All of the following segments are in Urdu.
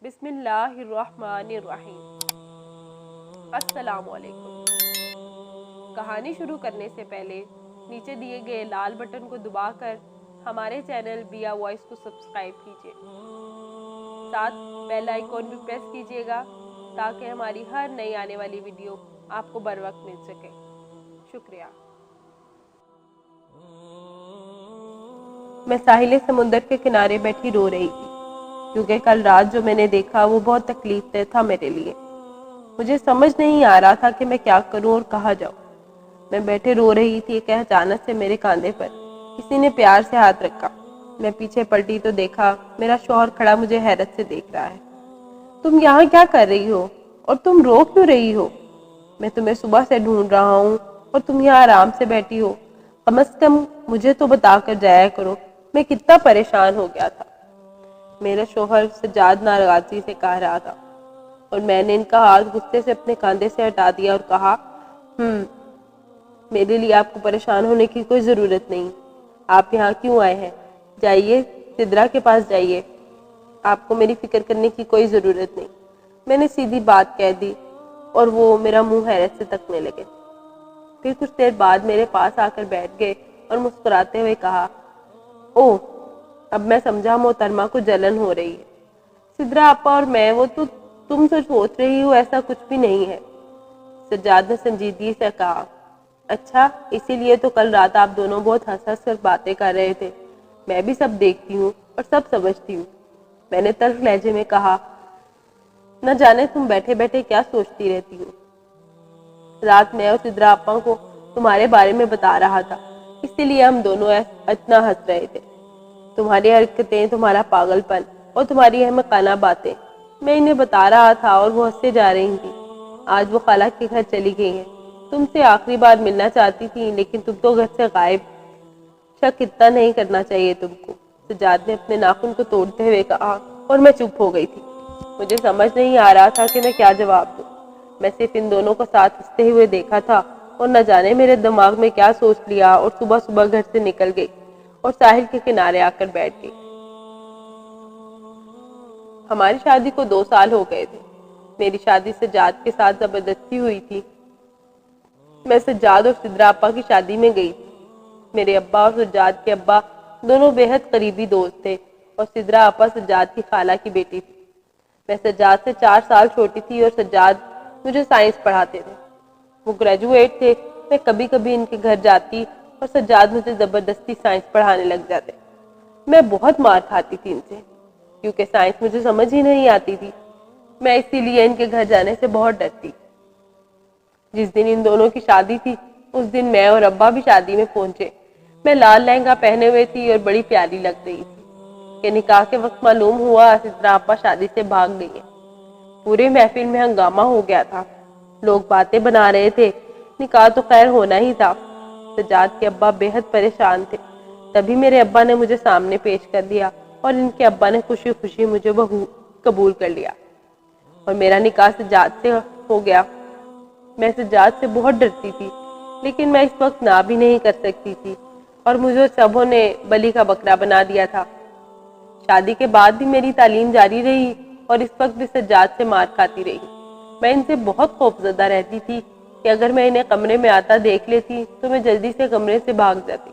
بسم اللہ الرحمن الرحیم۔ السلام علیکم۔ کہانی شروع کرنے سے پہلے نیچے دیے گئے لال بٹن کو دبا کر ہمارے چینل بیا وائس کو سبسکرائب کیجیے، ساتھ بیل آئیکن بھی پریس کیجیے گا تاکہ ہماری ہر نئی آنے والی ویڈیو آپ کو بر وقت مل سکے۔ شکریہ۔ میں ساحل سمندر کے کنارے بیٹھی رو رہی تھی کیونکہ کل رات جو میں نے دیکھا وہ بہت تکلیف دہ تھا میرے لیے۔ مجھے سمجھ نہیں آ رہا تھا کہ میں کیا کروں اور کہاں جاؤں۔ میں بیٹھے رو رہی تھی کہ اچانک سے میرے کاندھے پر کسی نے پیار سے ہاتھ رکھا۔ میں پیچھے پلٹی تو دیکھا میرا شوہر کھڑا مجھے حیرت سے دیکھ رہا ہے۔ تم یہاں کیا کر رہی ہو اور تم رو کیوں رہی ہو؟ میں تمہیں صبح سے ڈھونڈ رہا ہوں اور تم یہاں آرام سے بیٹھی ہو۔ کم از کم مجھے تو بتا کر جایا کرو، میں کتنا پریشان ہو گیا تھا۔ میرا شوہر سجاد ناراضی سے کہہ رہا تھا اور میں نے ان کا ہاتھ غصے سے اپنے کاندھے سے ہٹا دیا اور کہا، میرے لیے آپ کو پریشان ہونے کی کوئی ضرورت نہیں۔ آپ یہاں کیوں آئے ہیں؟ جائیے سدرا کے پاس جائیے، آپ کو میری فکر کرنے کی کوئی ضرورت نہیں۔ میں نے سیدھی بات کہہ دی اور وہ میرا منہ حیرت سے تکنے لگے۔ پھر کچھ دیر بعد میرے پاس آ کر بیٹھ گئے اور مسکراتے ہوئے کہا، اوہ اب میں سمجھا محترمہ کو جلن ہو رہی ہے۔ سدرا آپا اور میں وہ تو تم سوچ رہی ہو ایسا کچھ بھی نہیں ہے۔ سجاد نے سنجیدگی سے کہا، اچھا اسی لیے تو کل رات آپ دونوں بہت ہنس ہنس کر باتیں کر رہے تھے۔ میں بھی سب دیکھتی ہوں اور سب سمجھتی ہوں۔ میں نے تلخ لہجے میں کہا، نہ جانے تم بیٹھے بیٹھے کیا سوچتی رہتی ہو۔ رات میں اور سدرا آپا کو تمہارے بارے میں بتا رہا تھا، اسی لیے ہم دونوں اتنا ہنس رہے تھے۔ تمہاری حرکتیں، تمہارا پاگل پن اور تمہاری احمقانہ باتیں میں انہیں بتا رہا تھا اور وہ ہنسے جا رہی تھی۔ آج وہ خالہ کے گھر چلی گئی ہیں، تم سے آخری بار ملنا چاہتی تھی لیکن تم تو گھر سے غائب۔ شک اتنا نہیں کرنا چاہیے تم کو، سجاد نے اپنے ناخن کو توڑتے ہوئے کہا اور میں چپ ہو گئی تھی۔ مجھے سمجھ نہیں آ رہا تھا کہ میں کیا جواب دوں۔ میں صرف ان دونوں کو ساتھ ہنستے ہوئے دیکھا تھا اور نہ جانے میرے دماغ میں کیا سوچ لیا اور صبح صبح گھر سے نکل گئی اور ساحل کے کنارے آ کر بیٹھ گئی۔ ہماری شادی کو 2 سال ہو گئے تھے۔ میری شادی سجاد کے ساتھ زبردستی ہوئی تھی۔ میں سجاد اور سدرا آپا کی شادی میں گئی تھی۔ میرے ابا اور سجاد کے ابا دونوں بے حد قریبی دوست تھے اور سدرا آپا سجاد کی خالہ کی بیٹی تھی۔ میں سجاد سے 4 سال چھوٹی تھی اور سجاد مجھے سائنس پڑھاتے تھے۔ وہ گریجویٹ تھے۔ میں کبھی کبھی ان کے گھر جاتی اور سجاد مجھے زبردستی سائنس پڑھانے لگ جاتے۔ میں بہت مار کھاتی تھی ان سے کیونکہ سائنس مجھے سمجھ ہی نہیں آتی تھی۔ میں اسی لیے ان کے گھر جانے سے بہت ڈرتی۔ جس دن ان دونوں کی شادی تھی اس دن میں اور ابا بھی شادی میں پہنچے۔ میں لال لہنگا پہنے ہوئے تھی اور بڑی پیاری لگ رہی تھی کہ نکاح کے وقت معلوم ہوا سدرا آپا شادی سے بھاگ گئی ہیں۔ پورے محفل میں ہنگامہ ہو گیا تھا، لوگ باتیں بنا رہے تھے۔ نکاح تو خیر ہونا ہی تھا۔ سجاد کے ابا بے حد پریشان تھے۔ تبھی میرے ابا نے مجھے سامنے پیش کر دیا اور ان کے ابا نے خوشی خوشی مجھے بہو قبول کر لیا اور میرا نکاح سجاد سے ہو گیا۔ میں سجاد سے بہت ڈرتی تھی لیکن میں اس وقت نہ بھی نہیں کر سکتی تھی اور مجھے سبوں نے بلی کا بکرا بنا دیا تھا۔ شادی کے بعد بھی میری تعلیم جاری رہی اور اس وقت بھی سجاد سے مار کھاتی رہی۔ میں ان سے بہت خوفزدہ رہتی تھی کہ اگر میں انہیں کمرے میں آتا دیکھ لیتی تو میں جلدی سے کمرے سے بھاگ جاتی۔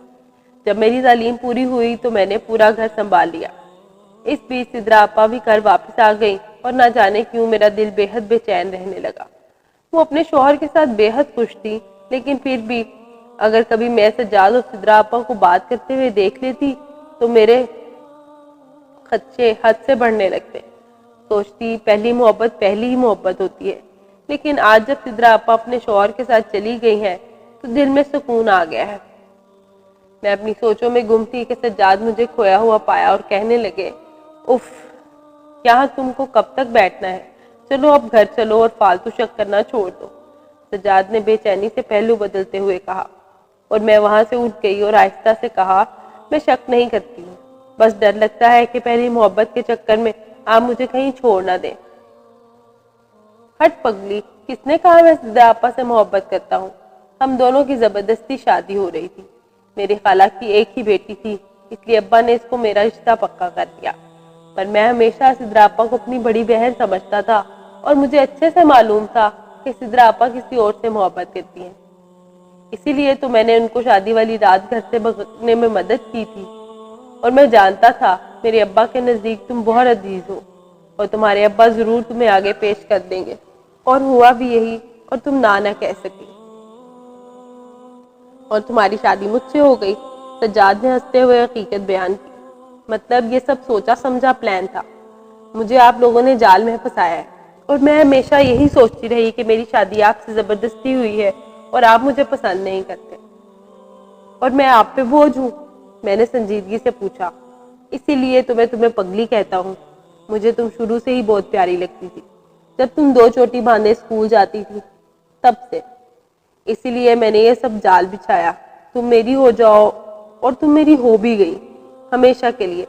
جب میری تعلیم پوری ہوئی تو میں نے پورا گھر سنبھال لیا۔ اس بیچ سدرا آپا بھی گھر واپس آ گئی اور نہ جانے کیوں میرا دل بے حد بے چین رہنے لگا۔ وہ اپنے شوہر کے ساتھ بے حد خوش تھی لیکن پھر بھی اگر کبھی میں سجاد اور سدرا آپا کو بات کرتے ہوئے دیکھ لیتی تو میرے خدشے حد سے بڑھنے لگتے۔ سوچتی پہلی محبت پہلی ہی محبت ہوتی ہے، لیکن آج جب سدرا آپا اپنے شوہر کے ساتھ چلی گئی ہیں تو دل میں سکون آ گیا ہے۔ میں اپنی سوچوں میں گم تھی کہ سجاد مجھے کھویا ہوا پایا اور کہنے لگے، اف یہاں تم کو کب تک بیٹھنا ہے؟ چلو اب گھر چلو اور فالتو شک کرنا چھوڑ دو۔ سجاد نے بے چینی سے پہلو بدلتے ہوئے کہا اور میں وہاں سے اٹھ گئی اور آہستہ سے کہا، میں شک نہیں کرتی ہوں، بس ڈر لگتا ہے کہ پہلی محبت کے چکر میں آپ مجھے کہیں چھوڑ نہ دیں۔ ہٹ پگلی، کس نے کہا میں سدرا آپا سے محبت کرتا ہوں؟ ہم دونوں کی زبردستی شادی ہو رہی تھی۔ میری خالہ کی ایک ہی بیٹی تھی، اس لیے ابا نے اس کو میرا رشتہ پکا کر دیا۔ پر میں ہمیشہ سدرا آپا کو اپنی بڑی بہن سمجھتا تھا اور مجھے اچھے سے معلوم تھا کہ سدرا آپا کسی اور سے محبت کرتی ہیں۔ اسی لیے تو میں نے ان کو شادی والی رات گھر سے بھگنے میں مدد کی تھی، اور میں جانتا تھا میرے ابا کے نزدیک تم بہت عزیز ہو اور تمہارے ابا ضرور تمہیں آگے پیش کر دیں گے، اور ہوا بھی یہی، اور تم نہ کہہ سکی اور تمہاری شادی مجھ سے ہو گئی۔ سجاد نے ہنستے ہوئے حقیقت بیان کی۔ مطلب یہ سب سوچا سمجھا پلان تھا، مجھے آپ لوگوں نے جال میں پھنسایا ہے، اور میں ہمیشہ یہی سوچتی رہی کہ میری شادی آپ سے زبردستی ہوئی ہے اور آپ مجھے پسند نہیں کرتے، اور میں آپ پہ بوجھ ہوں؟ میں نے سنجیدگی سے پوچھا۔ اسی لیے تو میں تمہیں پگلی کہتا ہوں، مجھے تم شروع سے ہی بہت پیاری لگتی تھی، جب تم دو چوٹی باندھے اسکول جاتی تھی تب سے۔ اسی لیے میں نے یہ سب جال بچھایا، تم میری ہو جاؤ، اور تم میری ہو بھی گئی ہمیشہ کے لیے۔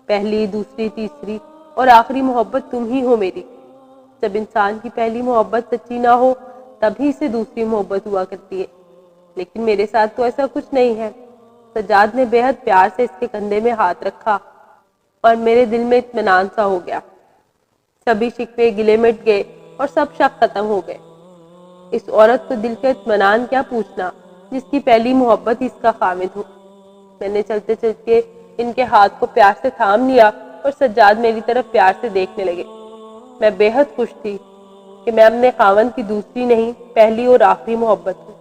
پہلی، دوسری، تیسری اور آخری محبت تم ہی ہو میری۔ جب انسان کی پہلی محبت سچی نہ ہو تبھی سے دوسری محبت ہوا کرتی ہے، لیکن میرے ساتھ تو ایسا کچھ نہیں ہے۔ سجاد نے بے حد پیار سے اس کے کندھے میں ہاتھ رکھا اور میرے دل میں اطمینان سا ہو گیا۔ سبھی شکوے گلے مٹ گئے اور سب شک ختم ہو گئے۔ اس عورت کو دل کا اطمینان کیا پوچھنا جس کی پہلی محبت اس کا خامد ہو۔ میں نے چلتے چلتے ان کے ہاتھ کو پیار سے تھام لیا اور سجاد میری طرف پیار سے دیکھنے لگے۔ میں بے حد خوش تھی کہ میں اپنے خاوند کی دوسری نہیں، پہلی اور آخری محبت ہوں۔